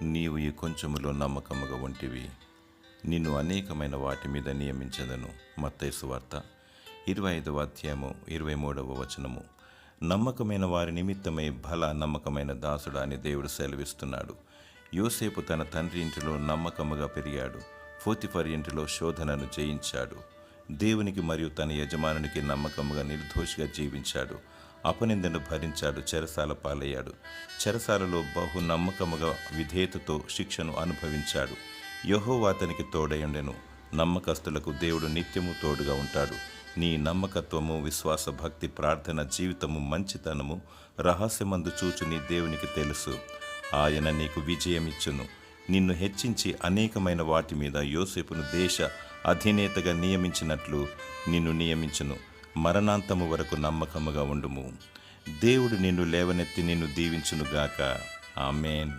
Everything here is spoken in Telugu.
నీవు ఈ కొంచెములో నమ్మకముగా ఉంటివి, నిన్ను అనేకమైన వాటి మీద నియమించదను. మత్తయి సువార్త 25వ అధ్యాయము 23వ వచనము. నమ్మకమైన వారి నిమిత్తమై బల నమ్మకమైన దాసుడా అని దేవుడు సెలవిస్తున్నాడు. యోసేపు తన తండ్రి ఇంటిలో నమ్మకముగా పెరిగాడు. పోతిఫర్ ఇంటిలో శోధనను జయించాడు. దేవునికి మరియు తన యజమానునికి నమ్మకముగా నిర్దోషిగా జీవించాడు. అపనిందను భరించాడు. చెరసాల పాలయ్యాడు. చెరసాలలో బహు నమ్మకముగా విధేయతతో శిక్షను అనుభవించాడు. యెహోవా అతనికి తోడయుండెను. నమ్మకస్తులకు దేవుడు నిత్యము తోడుగా ఉంటాడు. నీ నమ్మకత్వము, విశ్వాస, భక్తి, ప్రార్థన జీవితము, మంచితనము రహస్యమందు చూచు నీ దేవునికి తెలుసు. ఆయన నీకు విజయమిచ్చును. నిన్ను హెచ్చించి అనేకమైన వాటి మీద యోసేపును దేశ అధినేతగా నియమించినట్లు నిన్ను నియమించును. మరణాంతము వరకు నమ్మకముగా ఉండుము. దేవుడు నిన్ను లేవనెత్తి నిన్ను దీవించునుగాక. ఆమేన్.